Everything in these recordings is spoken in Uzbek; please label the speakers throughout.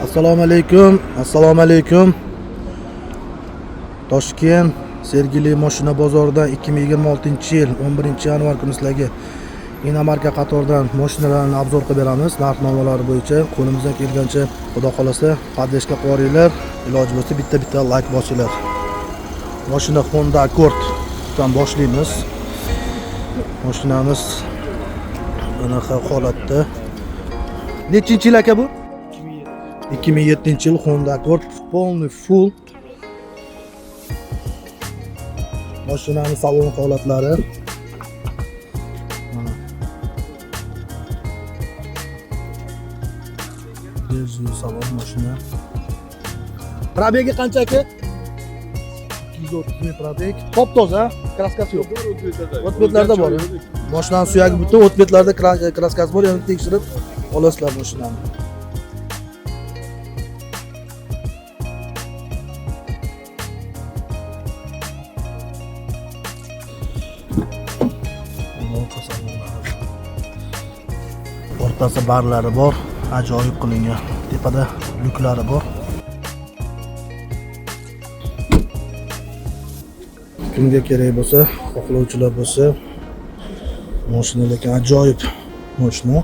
Speaker 1: Assalomu alaykum. Assalomu alaykum. Toshkent Sergeli mashina bozoridan 2026-yil 11-yanvar kuni sizlarga inomarka qatoridan mashinalarni obzor qilib beramiz. Narx-navolar bo'yicha qo'limizdan kelgancha, xudo xolasa, podleshga qo'ringlar. Iloji bo'lsa bitta like bosinglar. Mashina Honda Accorddan boshlaymiz. Mashinamiz bunaqa holatda. Nechinchi yil aka bu? 2007-yil Honda Accord полный full. Mashinaning salon holatlari. Bezli salon mashina. Probegi qancha aka? 230 ming probeg. Top toza, kraskasi yo'q. O'tbetlarda bor. Mashinaning suyagi butun, o'tbetlarda kraskasi bor, yana tekshirib olasizlar mashinani. O'rtasi barlari bor, ajoyib qilingan. Tepada lyuklari bor. Kimga kerak bo'lsa, xohlovchilar bo'lsa, mashina lekin ajoyib mashina.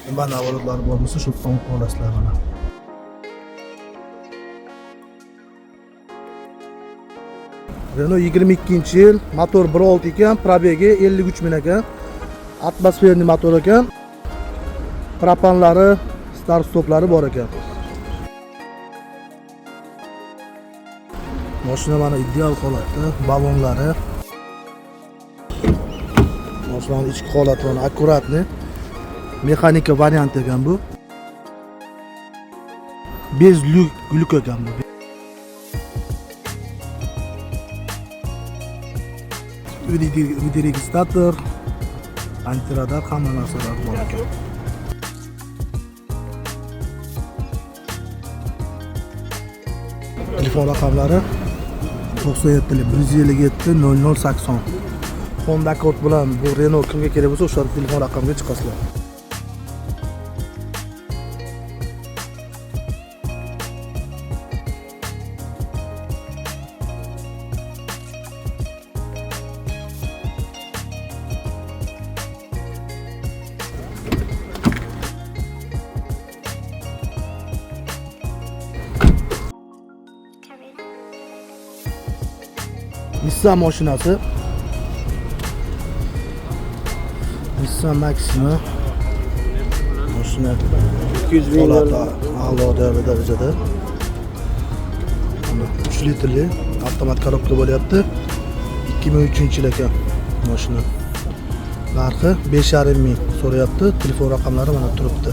Speaker 1: Nima navaratlari bor bo'lsa, shu yerdan olasizlar mana. Renault 22-yil, motor 1.6 ekan, probegi 53 ming ekan. Atmosferli motor ekan. Propanlari, start stoplari bor ekan. Mashina mana ideal holatda, balonlari. Mashinaning ichki holati mana akkuratni. Mexanika variant ekan bu. Bez lyuk ekan bu. Videoregistrator, antiradar, hamma narsalar bor ekan. Telefon raqamlari 97 157 0080. Honda Accord bilan bu Renault kimga kerak bo'lsa, o'sha telefon raqamga chiqasizlar. Nissan mashinasi. Nissan Maxima. Mashina 200 ming a'lo darajada. 3 litrli avtomat korobka bo'lyapti. 2003-yil ekan mashina. Narxi 5,5 ming so'rayapti. Telefon raqamlari mana turibdi.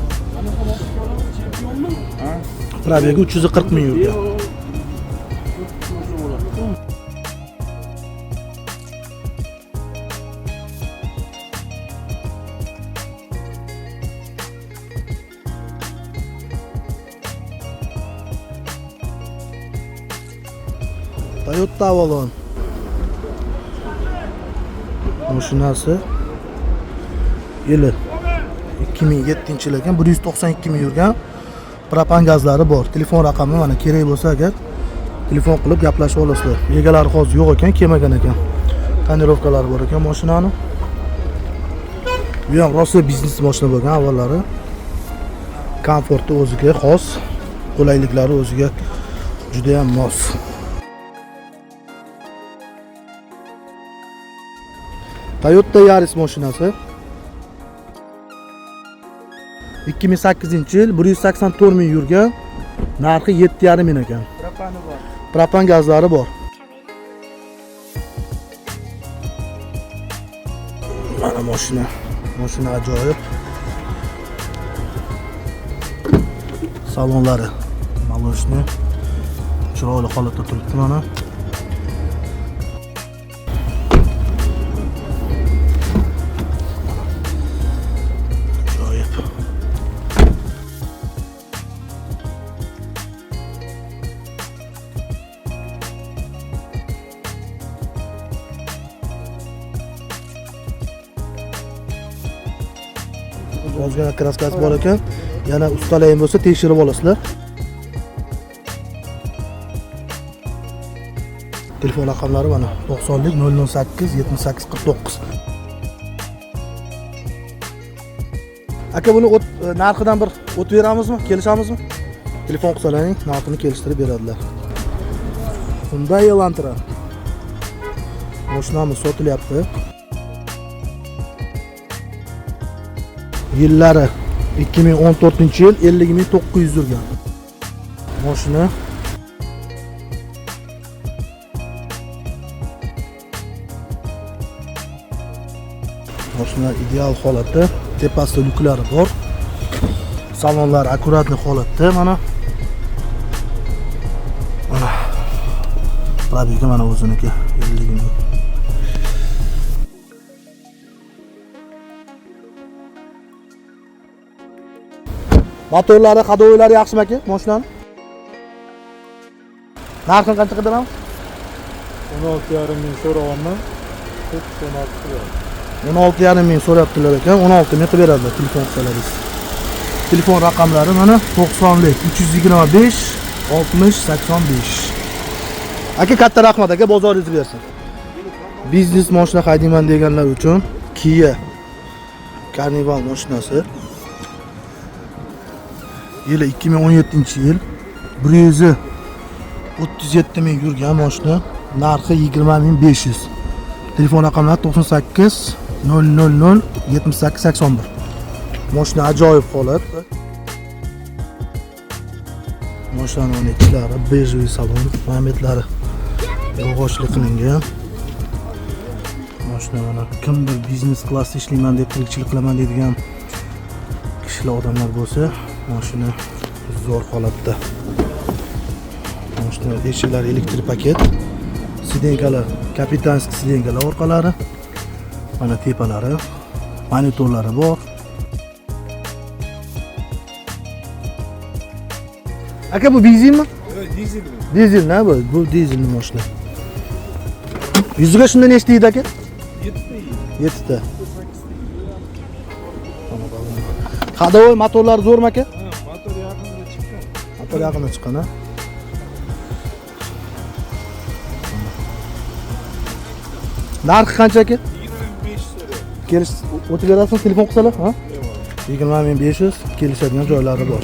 Speaker 1: Probegi 340 ming yurgan. Toyota Avalon mashinasi yili 2007-yil ekan, 192 ming yurgan. Propan gazlari bor. Telefon raqami mana kerak bo'lsa agar telefon qilib gaplashib olasizlar. Egalari hozir yo'q ekan, kelmagan ekan. Tonirovkalari bor ekan mashinani. Bu ham rosa biznes mashina bo'lgan avvallari. Komforti o'ziga xos, qulayliklari o'ziga juda ham mos. Toyota Yaris mashinasi 2008-yil 184 ming yurgan. Narxi 7,5 ming ekan.
Speaker 2: Propani bor.
Speaker 1: Propan gazlari bor. Mana mashina. Mashina ajoyib. Salonlari maloshni chiroyli holatda turibdi mana. ozgina kraskasi bor ekan. Yana ustalayim bo'lsa tekshirib olasizlar. Telefon raqamlari mana 90lik 008 78 49. Aka buni narxidan bir o'tib beramizmi? Kelishamizmi? Telefon qilsalaring, narxini kelishtirib beradilar. Hyundai Elantra. Mashinamiz sotilyapti. Yillari 2014-yil 50.900 yurgan. Mashina ideal holatda, tepasida lyuklari bor. Salonlar akkuratli holatda mana. Probegi mana o'ziniki 50.000. Motorlari, hadovoylari yaxshimi aka? Mashinani? Narxini qancha qidiramiz?
Speaker 2: 16.5 ming so'rayapman.
Speaker 1: 16.5 ming so'rayaptilar ekan, 16 ming qilib beradilar telefon qilsalaringiz. Telefon raqamlari mana 90lik 325 60 85. Aka katta rahmat aka, bozoringiz bersin. Biznes mashina haydayman deganlar uchun Kia Carnival mashinasi. Yili 2017-yil 137 ming yurgan mashina, narxi 20.500. Telefon raqamlari 98 000 78 81. Mashina ajoyib holat. Mashinaning ichlari bejli salon, parametrlari yog'ochli qilingan. Mashina mana kimdir biznes klassda ishlayman deb, tirikchilik qilaman deydigan kishilar, odamlar bo'lsa, mashina zo'r holatda. Mashina eshiklari elektrik paket, sidenkalar, kapitanskiy sidenkalar orqalari, mana tepalari, monitorlari bor. Aka bu benzinmi?
Speaker 2: Yo'q, dizel.
Speaker 1: Dizel na bu? Bu dizelni mashina. Yuziga shunda nechta yeydi aka? 7 ta. Hadovoy motorlar zo'rmi aka?
Speaker 2: Motor yaqinda chiqqan.
Speaker 1: Motor yaqinda chiqqan ha. Narxi qancha aka?
Speaker 2: 25 so'ra.
Speaker 1: Kelish o'tib berasizmi telefon qilsalar, ha? 20.500 kelishadigan joylari bor.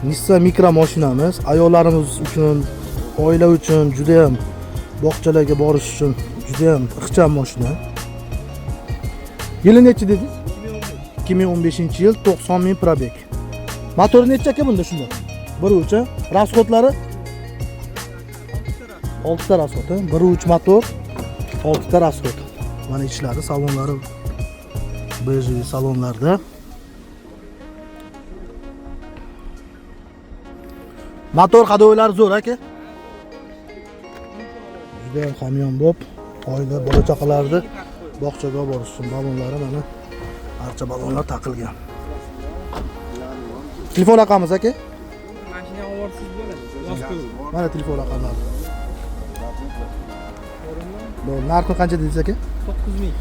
Speaker 1: Nissan Micra mashinamiz ayollarimiz uchun, oila uchun juda ham, bog'chalarga borish uchun juda ham ixcham mashina. Yili necha dedingiz? 2015-yil 90 ming probeg. Motori necha aka bunda shunda? Bir uchi, rasxodlari 6 ta rasxod, bir uch motor, 6 ta rasxod. Mana ichlari, salonlari bejli salonlarda. Motor hadovoylari zo'r aka. Juda ham hamyonbop, oila bola chaqalarni bog'chaga borish uchun balonlari mana barcha balonlar taqilgan. Telefon raqamingiz aka?
Speaker 2: Mashina ovorsiz bo'ladi.
Speaker 1: Mana telefon raqamlari. Bo'l, narxi qancha dedingiz aka?
Speaker 2: 9.000.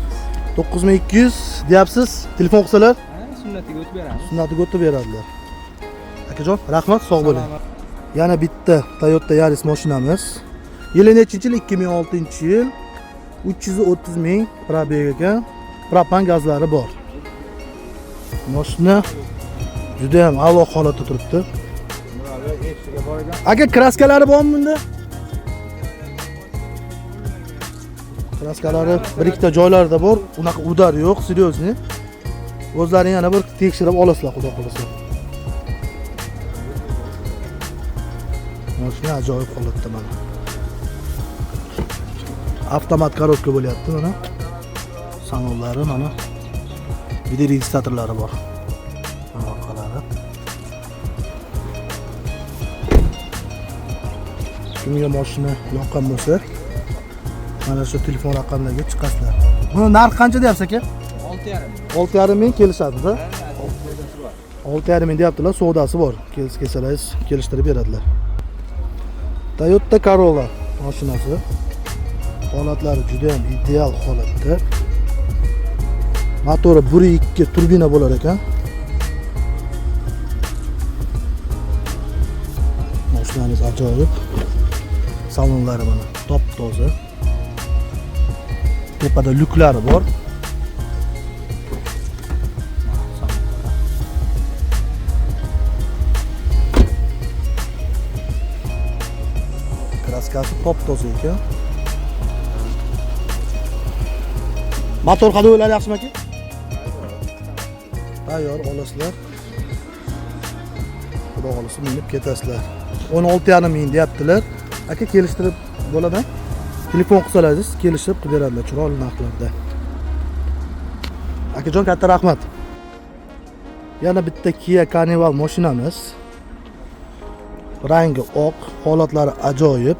Speaker 1: 9200 deyapsiz. Telefon qilsalar,
Speaker 2: Sunnatiga o'tib beramiz.
Speaker 1: sunnatiga o'tib beradilar. Akajon, rahmat, sog' bo'ling. Yana bitta Toyota Yaris mashinamiz. Yili nechinchi yil? 2006-yil. 330 ming probeg ekan. Propan gazlari bor. Mashina juda ham a'lo holatda turibdi. Aka kraskalari bormi bunda? Kraskalari bir ikkita joylarda bor. Unaqa udar yo'q, seryozni. O'zlaring yana bir tekshirib olasizlar, xudo xolasa. Mashina ajoyib holatda mana. Avtomat korotka bo'lyapti mana. Salonlari mana. Video registratorlari bor. Mana orqalari. Kimga mashina yoqqan bo'lsa, mana shu telefon raqamlariga chiqasizlar. Buni narxi qancha deyapsiz aka?
Speaker 2: 6.5.
Speaker 1: 6.5 ming kelishadi-da. 6.5 ming deyaptilar, savdosi bor. Kelsalar kelishtirib beradilar. Toyota Corolla mashinasi. Holatlari juda ham ideal holatda. Motori 1.2 turbina bo'lar ekan. Mashinamiz ajoyib. Salonlari mana top-toza. Tepada lyuklari bor. Kraskasi top-toza ekan. Motor hado'ylari yaxshimi aka? Tayyor olasizlar. Xudo xolisa minib ketasizlar. 16,5 ming deyaptilar. Aka kelishtirib bo'ladi. Telefon qilsangiz kelishib qilib beradilar chiroyli narxlarda. Akajon katta rahmat. Yana bitta Kia Carnival mashinamiz. Rangi oq, holatlari ajoyib.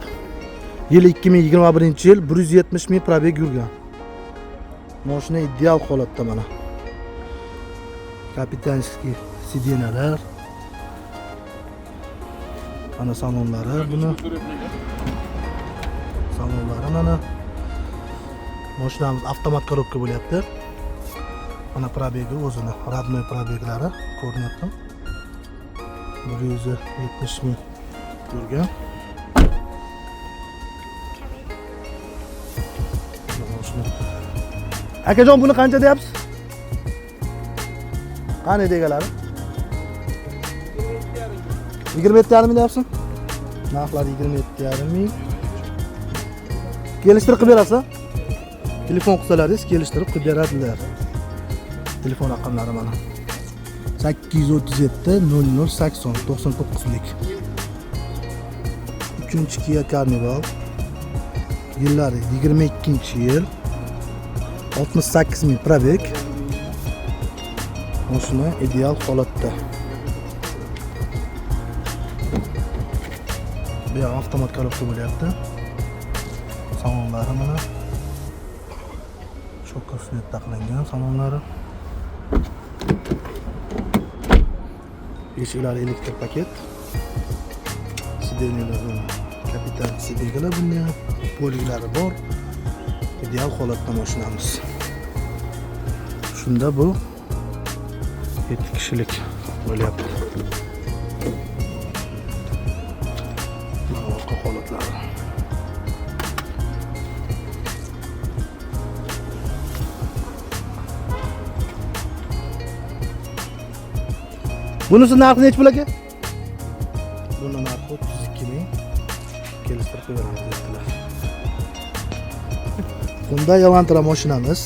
Speaker 1: Yili 2021-yil 170 ming probeg yurgan. Mashina ideal holatda mana. Kapitanskiy sidinalar. Mana salonlari buni. Salonlari mana. Mashinamiz avtomat korobka bo'lyapti. Mana probegi o'zini, родной probeglari ko'rinyapti. 170 ming yurgan. Akajon buni qancha deyapsiz? Qani degalari? 27,5 ming deyapsiz? Narxlari 27,5 ming. Kelishtirib qilib berasiz? Telefon qilsalaringiz kelishtirib qilib beradilar. Telefon raqamlari mana. 837 0080 99lik. 3-Kia Carnival. Yillari 22-yil. 68 ming probeg. Mashina ideal holatda. Bu ham avtomat korobka bo'lyapti. Salonlari mana. Shokor svet taqlangan salonlari. Eshiklari elektr paket. Sideniyalar mana. Kapitan sideniyalar bunda ham poliglari bor. Ideal holatda mashinamiz. Shunda bu 7 kishilik bo'lyapti. Orqa holatlari. Bunisi narxi nech pul aka? Buni narxi 32 ming. Kelishtirib beramiz dedilar. Hyundai Elantra mashinamiz.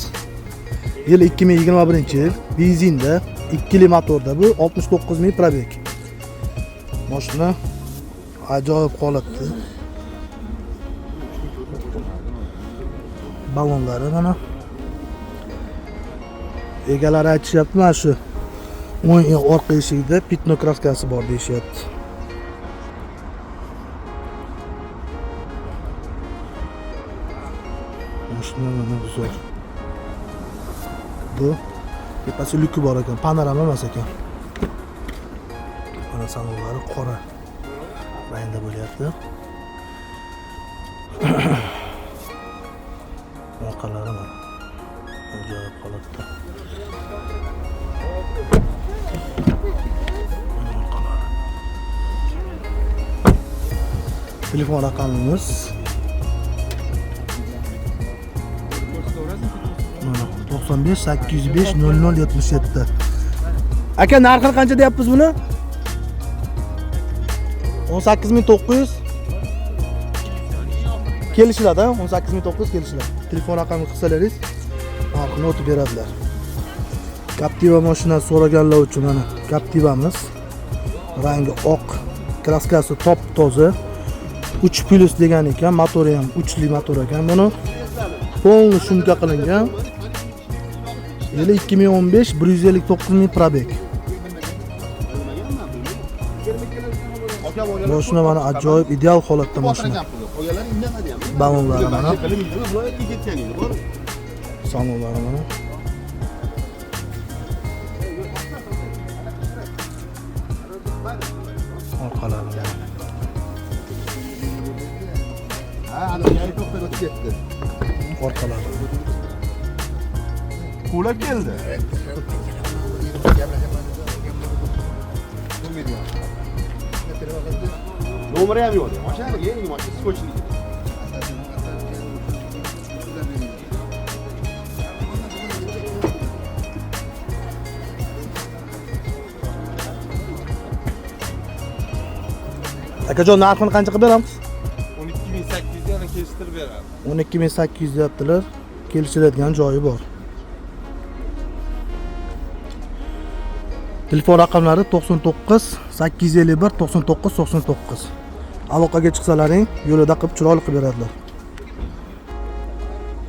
Speaker 1: Yil 2021-yil, benzinda, 2 li motorda bu 69 ming probeg. Mashina ajoyib holatda. Balonlari mana. Egalari aytishyapti, mana shu o'ng orqa eshigida pitno kraskasi bor deyishyapti. Mashina mana zo'r. Bu tepasi lyuki bor ekan, panorama emas ekan. Mana salonlari qora rangda bo'lyapti. Orqalari mana ajoyib holatda. Telefon raqamimiz 95 805 0077. Aka narxini qancha deyapmiz buni? 18900 kelishiladi, 18900 kelishiladi. Telefon raqamini qilsalaringiz narxini o'tib beradilar. Captiva mashinasi so'raganlar uchun mana Captivamiz. Rangi oq, kraskasi top toza. 3+ degan ekan, motori ham 3 li motor ekan. Buni polni shumka qilingan. Yili 2015 159 ming probeg. Mashina mana ajoyib ideal holatda mashina. Balonlari mana. Salonlari mana. Orqalari mana. Orqalari.
Speaker 3: quvlab keldi. Nomeri ham yo'q. Mashina yangi mashina skochli.
Speaker 1: Akajon, narxini qancha qilib beramiz?
Speaker 3: 12800 yana kelishtirib beradi.
Speaker 1: 12800 deyaptilar. Kelishiladigan joyi bor. Telefon raqamlari 99 851 99 99. Aloqaga chiqsalaring, yo'lida qilib chiroyli qilib beradilar.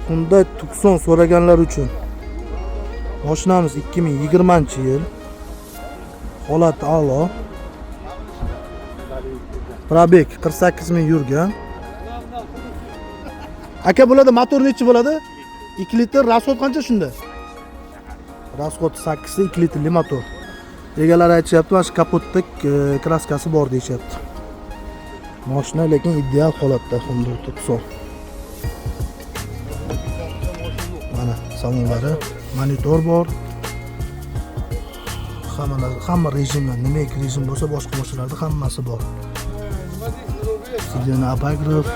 Speaker 1: Hyundai Tucson so'raganlar uchun mashinamiz 2020-yil. Holati a'lo. Probek 48 ming yurgan. Aka, bo'ladi, motor nechi bo'ladi? 2 litr, rasxod qancha shunda? Rasxod 8 ta 2 litrli motor. Egalari aytishyapti, mana shu kapotda kraskasi bor deyishyapti. Mashina lekin ideal holatda Hyundai Tucson. Mana salonlari, monitor bor. Hamma rejimlar, nimaiki rejim bo'lsa, boshqa mashinalarda hammasi bor. Sidena abagrev,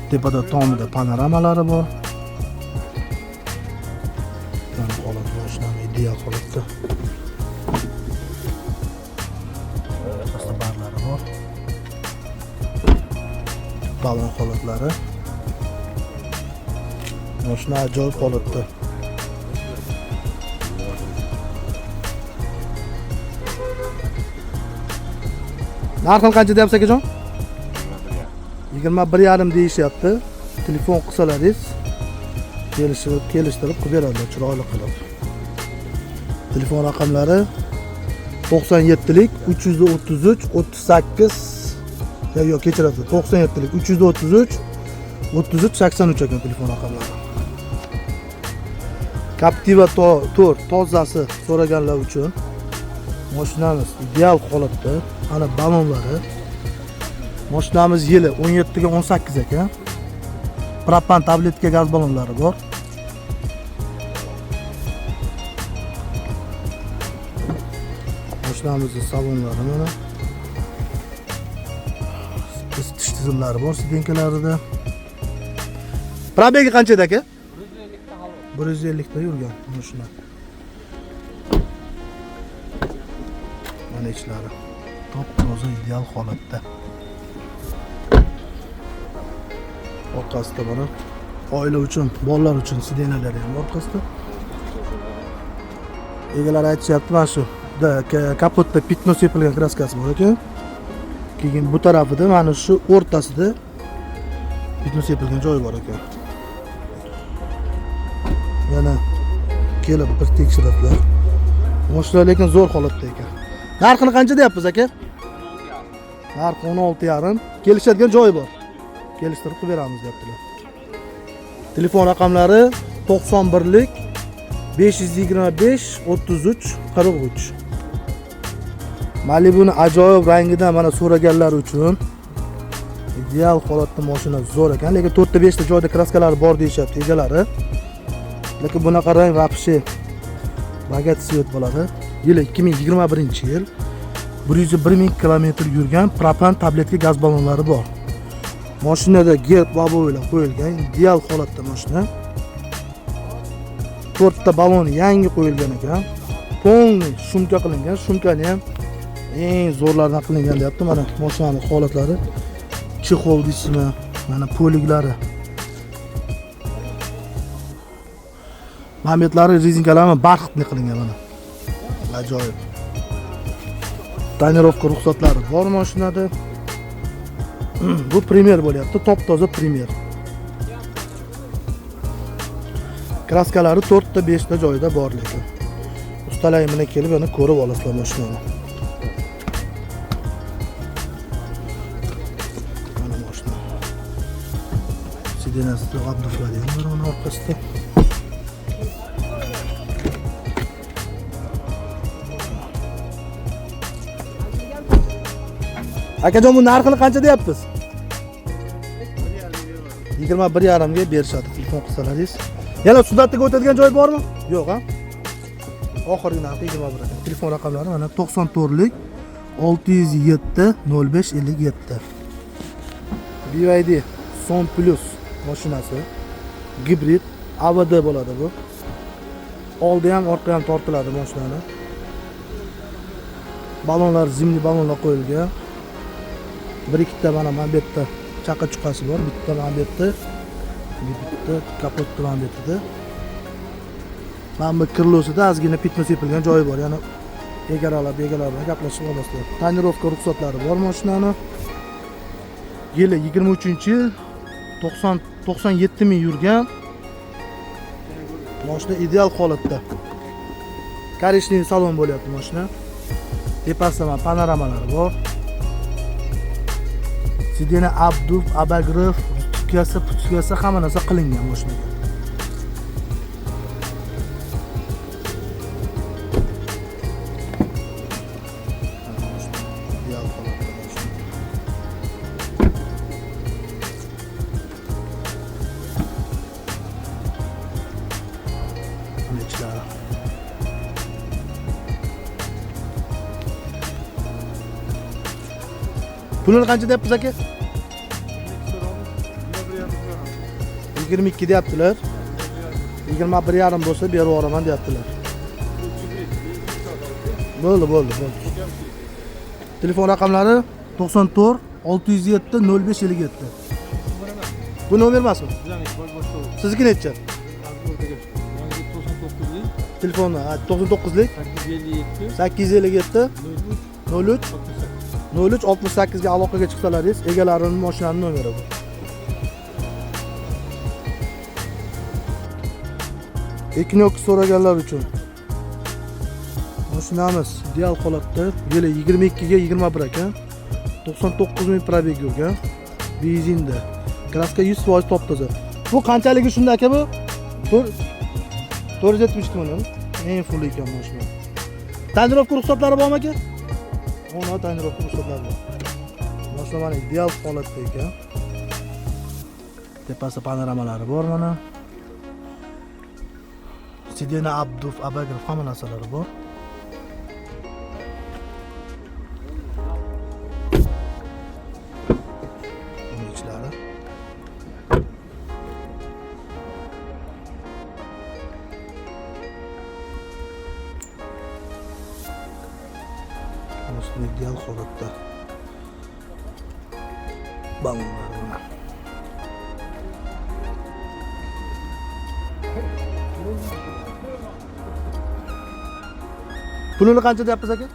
Speaker 1: tepada tomida panoramalari bor. Mana holat mashina ideal holatda. Barlari bor. Balon holatlari. Mashina ajoyib holatda. Narxini qancha deyapsiz akajon? 21,5 deyishyapti. Telefon qilsalaringiz kelishtirib qilib beradilar, chiroyli qilib. Telefon raqamlari 97lik 333 38 yo'q, kechirasiz. 97lik 333 33 83 ekan telefon raqamlari. Captiva 4 tozasi so'raganlar uchun mashinamiz ideal holatda. Ana balonlari. Mashinamiz yili 17 ga 18 ekan. Propan tabletka gaz balonlari bor. Mashinamizning salonlari mana. Isitish tizimlari bor sidenkalarida. Probegi qancha edi aka? 150 ta yurgan mashina. Mana ichlari top-toza ideal holatda. Orqasida mana oila uchun, bolalar uchun sidenalari ham orqasida. Egalar aytishyapti, mana shu kapotda pitno sepilgan kraskasi bor ekan. Keyin bu tarafida mana shu o'rtasida pitno sepilgan joyi bor ekan. Yana kelib bir tekshiradilar. Mashina lekin zo'r holatda ekan. Narxini qancha deyapsiz aka? Narxi 16,5. Kelishadigan joyi bor. Kelishtirib qilib beramiz deyaptilar. Telefon raqamlari 91lik 525 33 43. Malibu'ni ajoyib rangida mana so'raganlar uchun ideal holatda mashina zo'r ekan, lekin 4 ta 5 ta joyda kraskalari bor deyishyapti egalari. Lekin bunaqa rang vaqti bagat svet bo'ladi. Yili 2021-yil. 101 km yurgan, propan tabletka gaz balonlari bor. Mashinada gerb babo'ylar qo'yilgan, ideal holatda mashina. 4 ta balon yangi qo'yilgan ekan. Polni shumka qilingan, shumkani ham eng zo'rlardan qilingan deyapti. Mana mashinaning holatlari, chexol deysizmi, mana poliglari. Mametlari, rezinkalari barxitli qilingan mana. Ajoyib. Tonirovka ruxsatlari bor mashinada. Bu primer bo'lyapti, top-toza primer. Kraskalari 4 ta 5 ta joyida bor lekin. Ustalar bilan kelib yana ko'rib olasizlar mashinani. Mana mashina. Sidenasida obduflari ham bor uni orqasida. Akajon, bu narxini qancha deyapsiz? 21,5 ga berishadi telefon qilsalaringiz. Yana sudatga o'tadigan joy bormi? Yo'q, ha? Oxirgi narxi 21 ekan. Telefon raqamlari mana 94lik 607 0557. BYD Son Plus mashinasi. Gibrid AVD bo'ladi bu. Oldi ham, orqa ham tortiladi mashinani. Balonlar zimli balonlar qo'yilgan. Bir ikkita mana bu yerda chaqa chuqasi bor. Bitta mana bu yerda, bitta kapot mana bu yerda. Mana bu kirlosida ozgina pitma sepilgan joyi bor. Ya'ni egalar bilan gaplashib olasizlar. Tonirovka ruxsatlari bor mashinani. Yili 23-yil 97 ming yurgan. Mashina ideal holatda. Korishniy salon bo'lyapti mashina. Tepasida mana panoramalar bor. Sidena abduf, abagrev, putkasi hamma narsa qilingan mashinaga. Pulini qancha deyapsiz aka? 22 deyaptilar. 21,5 bo'lsa berib yuboraman deyaptilar. Bo'ldi. Telefon raqamlari 94 607 0557. Bu nomer emasmi? Sizniki necha? Telefonni 99lik 857 03 0368 ga aloqaga chiqsalaringiz, egalarining mashinasining nomeri bu. Ekinoks so'raganlar uchun mashinamiz ideal holatda, yili 22 ga 21 ekan. 99 ming probeg yurgan. Benzinda. Kraska 100% top toza. Bu qanchaligi shunda aka bu? 472 ming. Eng full ekan mashina. Tonirovka ruxsatlari bormi aka? Ona tonirovka ruxsatlari bor. Mashina mana ideal holatda ekan. Tepasida panoramalari bor mana. Sidena abduf, abagrev hamma narsalari bor. Ichlari. Mashina ideal holatda. Balonlar mana. Pulini qancha deyapsiz aka?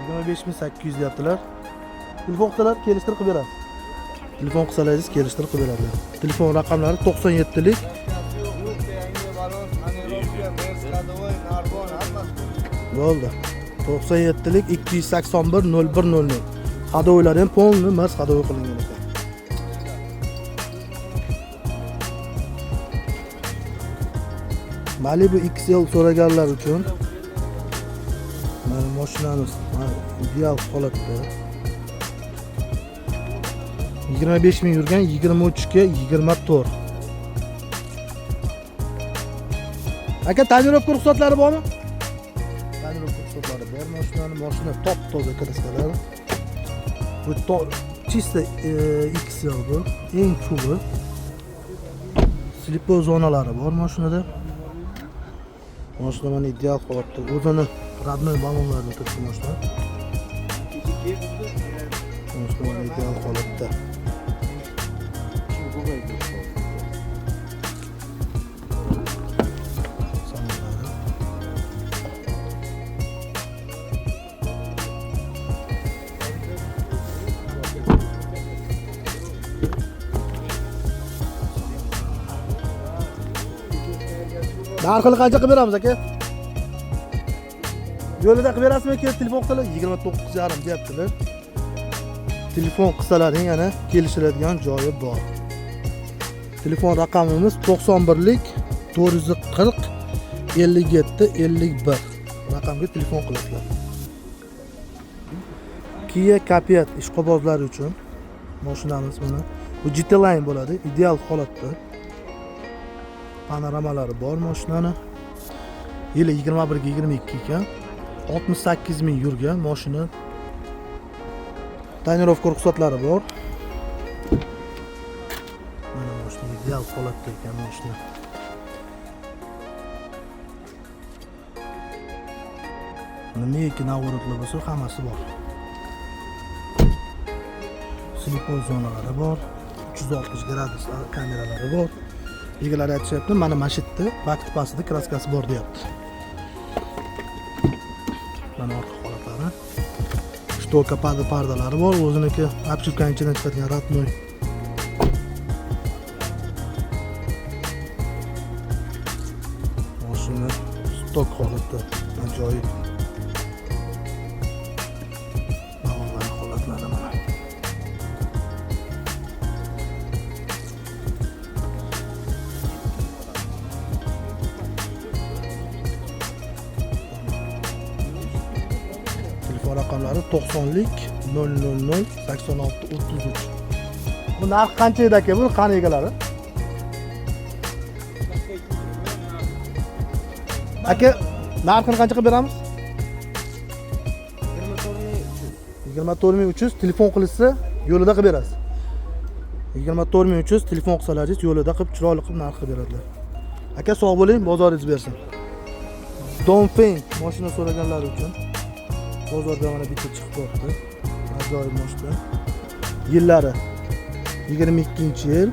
Speaker 1: 25800 deyaptilar. Telefon qilsalar kelishtirib qilib beramiz. Telefon qilsalaringiz kelishtirib qilib beradilar. Telefon raqamlari 97lik bo'ldi. 97lik 281 0100. Hadovoylar ham polni mars hadovoy qilingan ekan. Malibu XL so'raganlar uchun mana mashinamiz ideal holatda. 25 ming yurgan, 23 ga 24. Aka tonirovka ruxsatlari bormi? Tonirovka ruxsatlari bor mashina top toza kraskalar. Bu chista XL bu, eng full. Slipo zonalari bor mashinada. Mashina mana ideal holatda. O'zini radnoy balonlarni turibdi mashina. Mashina mana ideal holatda. Narxini qancha qilib beramiz aka? Yo'lida qilib berasizmi? Kelib telefon qilsalar 29,5 deyaptilar. Telefon qilsalaring yana kelishadigan joyi bor. Telefon raqamimiz 91lik 440 57 51. Raqamga telefon qilasizlar. Kia Capiat ishqibozlar uchun. mashinamiz mana. Bu GT Line bo'ladi, ideal holatda. Panoramalari bor mashinani. Yili 21-22 ekan. 68 ming yurgan mashina. Tonirovka ruxsatlari bor. Mana mashina ideal holatda ekan mashina. Nimaiki navorotlar bo'lsa hammasi bor. Siliqon zonalari bor. 360 gradus kameralari bor. Egalar aytishyapti, mana mashitda bak tipasida kraskasi bor deyapti. Mana orqa holatlari. Shtoka pardalari bor, o'ziniki obchupkaning ichidan chiqadigan ratnoy. Mashina stok holatda, ajoyib. Bog'lar holatlari mana. Telefon raqamlari 90lik 000 86 33. Bu narx qancha edi aka? Bu qani egalari? Aka, narxini qancha qilib beramiz? 24300 telefon qilsa yo'lida qilib berasiz. 24300 telefon qilsalaringiz yo'lida qilib chiroyli qilib narx qilib beradilar. Aka sog' bo'ling, bozoringiz bersin. Donfen mashina so'raganlar uchun bozorga mana bitta chiqib qoldi. Ajoyib mashina. Yillari 22-yil,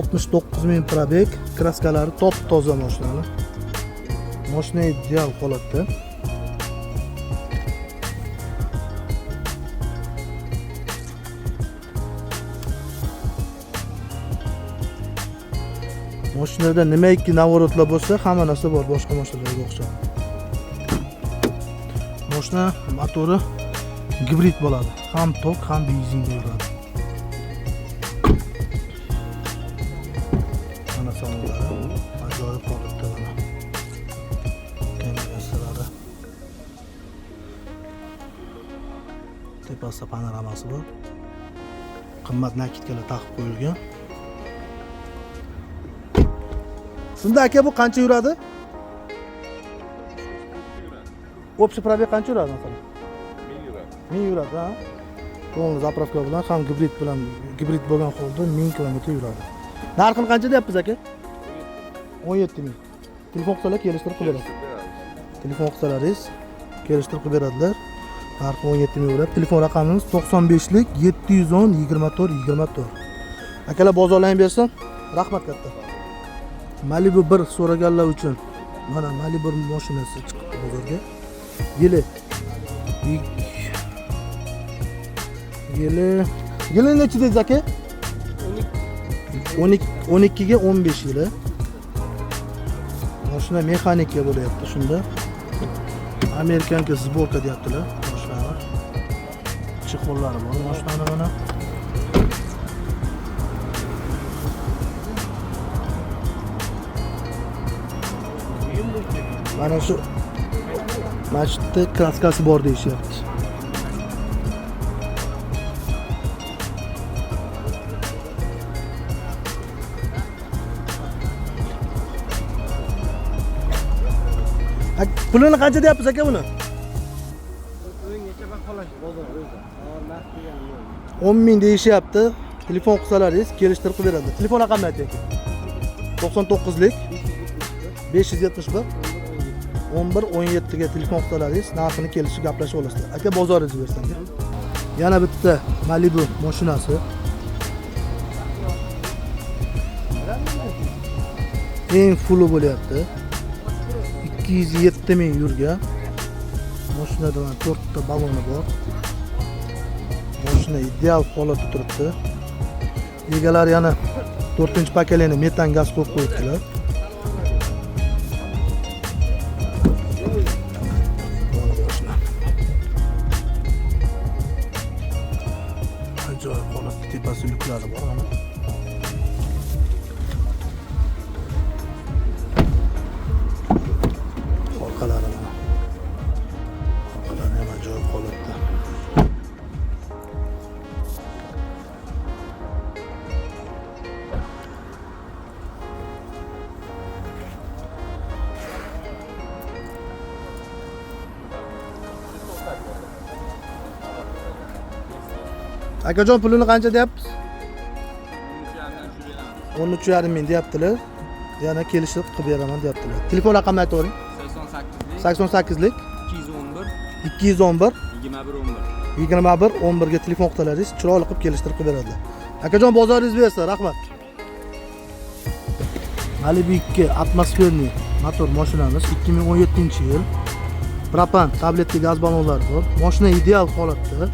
Speaker 1: 69 ming probeg, kraskalari top-toza mashina. Mashina ideal holatda. Mashinada nimaiki navorotlar bo'lsa, hamma narsa bor, boshqa mashinalarga o'xshab. Mashina motori gibrid bo'ladi. Ham tok, ham benzinga yuradi. Mana salonlari ajoyib holatda mana. Kameralari. Tepasida panoramasi bor. Qimmat nakitkalar taqib qo'yilgan. Shunda aka bu qancha yuradi? Общий пробег qancha yuradi masalan?
Speaker 3: 1000 yuradi.
Speaker 1: 1000 yuradi, ha? To'g'ri, zapravka bilan ham gibrid bo'lgan holda 1000 kilometr yuradi. Narxini qancha deyapsiz aka? 17 ming. Telefon qilsalar kelishtirib qilib beradi. Telefon qilsalaringiz kelishtirib qilib beradilar. Narxi 17 ming yuradi. Telefon raqamimiz 95lik 710 24 24. Akalar bozorlayib bersin. Rahmat katta. Malibu 1 so'raganlar uchun mana Malibu mashinasi chiqdi bozorga. Yili necha dedingiz aka? 12 ga 15 yili. Mashina mexanika bo'lyapti shunda. Amerikanka sborka deyaptilar mashinani. Chexollari bor mashinani mana. Mana shu masjidda kraskasi bor deyishyapti. Pulini qancha deyapsiz aka buni?
Speaker 2: O'yingacha baholash bozor o'zi. Narx degan yo'q.
Speaker 1: 10 ming deyishyapti. Telefon qilsalaringiz kelishtirib qilib beradi. Telefon raqamini ayting aka. 99lik 571 11 17 ga telefon qilsalaringiz narxini kelishib gaplashib olasizlar. Aka bozoringizni bersin. Yana bitta Malibu mashinasi. Eng fulli bo'lyapti. 207 ming yurgan. Mashinada 4 ta baloni bor. Mashina ideal holatda turibdi. Egalar yana 4-pakelikni metan gaz qo'yib qo'yibdilar. Ajoyib holatda tepasi yuklari bor mana. Orqalari mana. Orqalari ham ajoyib holatda. Akajon pulini qancha deyapsiz? 13,5 ming deyaptilar. Yana kelishib qilib beraman deyaptilar. Telefon raqamini aytavering. 88lik
Speaker 2: 211
Speaker 1: 211
Speaker 2: 21
Speaker 1: 21 ga telefon qilsalaringiz chiroyli qilib kelishtirib qilib beradilar. Akajon bozoringiz bersin, rahmat. Malibu 2 atmosferniy motor mashinamiz 2017-yil. Propan tabletli gaz ballonlari bor. Mashina ideal holatda.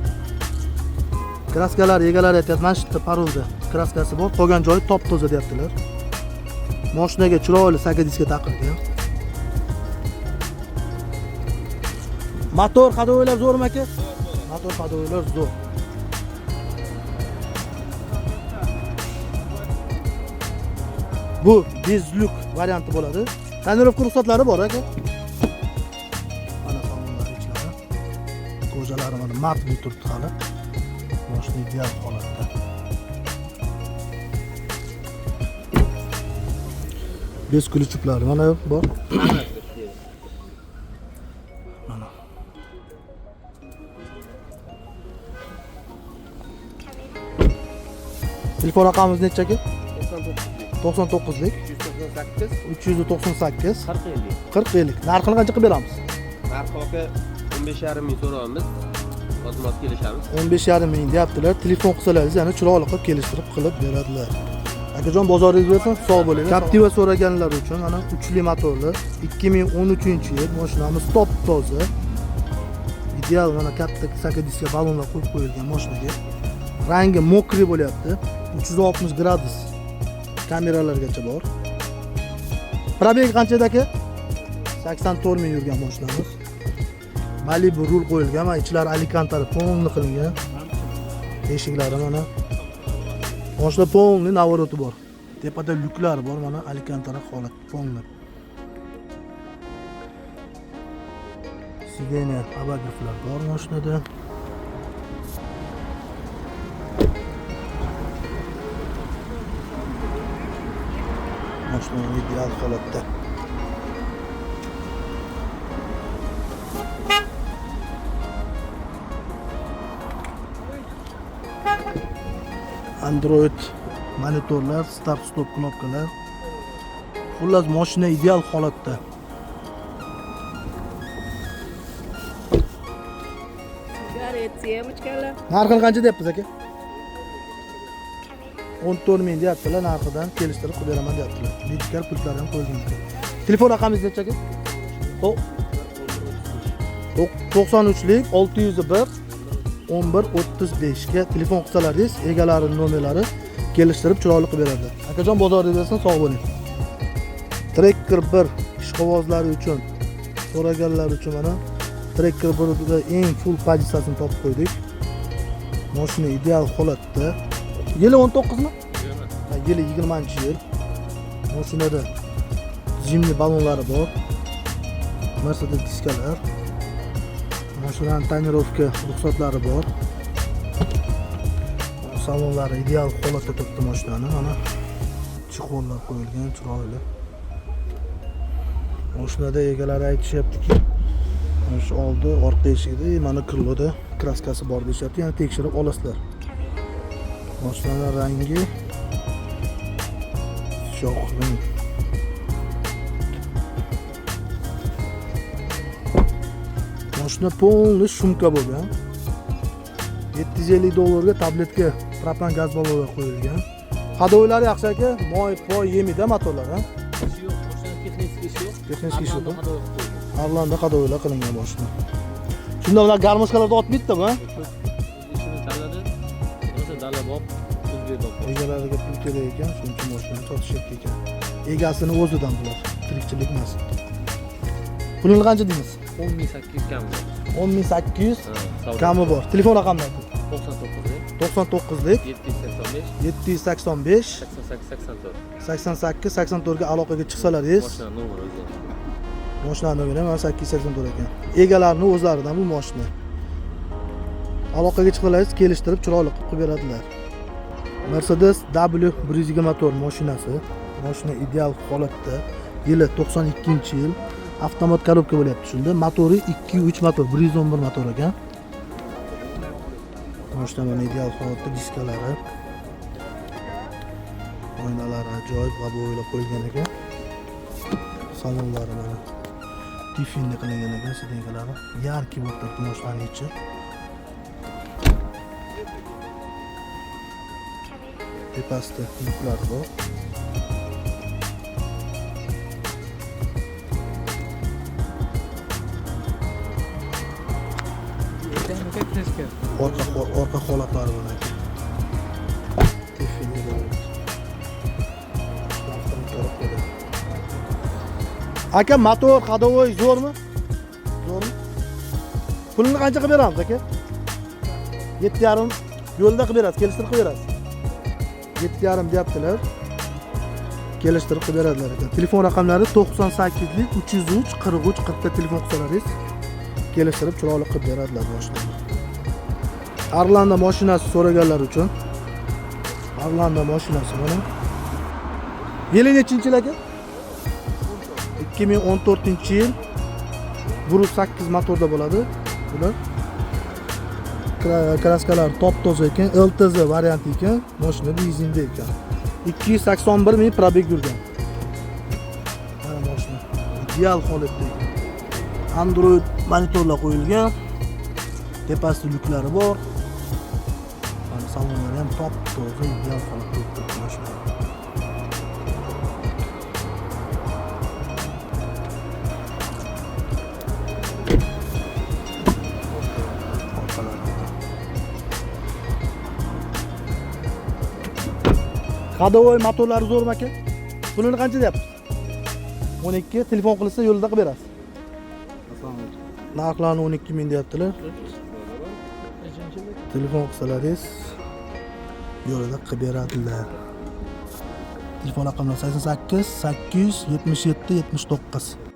Speaker 1: Kraskalari egalari aytadi, mana shu parolda kraskasi bor. Qolgan joyi top-toza deyaptilar. Mashinaga chiroyli saka diska taqilgan. Motor hadovoylar zo'rmi aka? Motor hadovoylar zo'r. Bu bezluk varianti bo'ladi. Tonirovka ruxsatlari bor aka. Mana salonlar ichlari. Ko'jalari mana mat bo'lib turibdi hali. Mashina ideal holatda. Bez kulchuklari mana bor. Mana. Telefon raqamimiz necha aka? 99lik 398 4050. Narxini qancha qilib beramiz?
Speaker 3: Narxi aka 15,5 ming so'raymiz. O'zimiz kelishamiz.
Speaker 1: 15,5 ming deyaptilar. Telefon qilsalaringiz yana chiroyli qilib kelishtirib qilib beradilar. Akajon bozoringiz bersin, sog' bo'ling. Captiva so'raganlar uchun mana 3 li motorli 2013-yil mashinamiz top toza. Ideal mana katta saka diska ballonlar qo'yib qo'yilgan mashinaga. Rangi mokri bo'lyapti. 360 gradus kameralargacha bor. Probeg qancha aka? 84 ming yurgan mashinamiz. Malibu rul qo'yilgan, mana ichlari alikantari polni qilingan. Eshiklari mana. Mashina polni navoroti bor. Tepada lyuklari bor, mana alikantari holat polni. Sideniya abagiflar bor mashinada. Mashina ideal holatda. Android monitorlar, start stop knopkalar. Xullas mashina ideal holatda. Narxini qancha deyapsiz aka? 14 ming deyaptilar, narxidan kelishtirib qilib beraman deyaptilar. Medikal pultlari ham qo'yilgan ekan. Telefon raqamingiz necha aka? 93lik 601 1135 ga telefon qilsalaringiz egalarining nomerlari kelishtirib chiroyli qilib beradi. Akajon bozoringizda sog' bo'ling. Tracker 1 ishqovozlari uchun so'raganlar uchun mana Tracker 1da eng full pozitsiyasini topib qo'ydik. Mashina ideal holatda. Yili 19 mi? Ha, yili 20-yil. Mashinada zimli ballonlari bor. Mercedes diskalar. Mashinaning tonirovka ruxsatlari bor. Salonlari ideal holatda turibdi mashinani. Mana chexollar qo'yilgan, chiroyli. Mashinada egalari aytishyaptiki, mana shu oldi, orqa eshigida, mana kriloda kraskasi bor deyapti. Yana tekshirib olasizlar. Mashinaning rangi shoh rang. Mashina polni shumka bo'lgan. 750 dollarga tabletga propan gaz ballonlar qo'yilgan. Hadovoylari yaxshi aka, moy, poy yemida motorlar, ha?
Speaker 2: yo'q, mashina texnik ish yo'q.
Speaker 1: Texnik ish yo'q. Arlanda hadovoylar qilingan mashina. Shunda ular garmoshkalarda otmaydi-da, ha?
Speaker 2: Ishini tanladi. O'sha dalabop
Speaker 1: Egalariga pul kerak ekan, shuning uchun mashinani sotishyapti ekan. Egasini o'zidan bular, tirikchilik emas. Pulini qancha deymiz?
Speaker 2: 10.800 kami bor.
Speaker 1: 10.800
Speaker 2: savdo.
Speaker 1: kami bor. Telefon raqamini ayting.
Speaker 2: 99lik
Speaker 1: 99lik
Speaker 2: 785
Speaker 1: 785
Speaker 2: 88 84.
Speaker 1: 88 84 ga aloqaga chiqsalaringiz,
Speaker 2: Mashina nomeri o'zi.
Speaker 1: mashina nomeri ham 884 ekan. Egalarining o'zlaridan bu mashina. Aloqaga chiqsalaringiz kelishtirib chiroyli qilib beradilar. Mercedes W120 motor mashinasi. Mashina ideal holatda. Yili 92-yil. Avtomat korobka bo'lyapti shunda. Motori 2.3 motor, 111 motor ekan. Mashina mana ideal holatda, diskalari, oynalari ajoyib g'ab o'ylab qo'yilgan ekan. Salonlari mana tiffinni qilingan ekan, sidenkalari yarki bo'lib turibdi mashinaning ichi. Tepasida yuklar bor. Orqa holatlari bor ekan. Tiffinni aka, motor ходовой zo'rmi? Zo'rmi? Pulini qancha qilib beramiz aka? 7,5 yo'lda qilib berasiz, kelishtirib qilib berasiz. 7,5 deyaptilar. Kelishtirib qilib beradilar ekan. Telefon raqamlari 98lik 303 43 40 da telefon qilsalaringiz kelishtirib chiroyli qilib beradilar mashinani. Arlanda mashinasi so'raganlar uchun. Arlanda mashinasi mana. Yili nechinchi aka? 2014-yil 1.8 motorda bo'ladi. Bular kraskalar top toza ekan, LTZ varianti ekan, mashina benzinda ekan. 281 ming probeg yurgan. Mana mashina ideal holatda ekan. Android monitorlar qo'yilgan. Tepasida lyuklari bor. Mana salonlari ham top toza, ideal holatda turibdi mashina. Ходовой motorlari zo'rmi aka? Pulini qancha deyapsiz? 12, telefon qilsa yo'lda qilib berasiz. Narxlarini 12 ming deyaptilar. Telefon qilsalaringiz yo'lda qilib beradilar. Telefon raqamlari 88 877 79.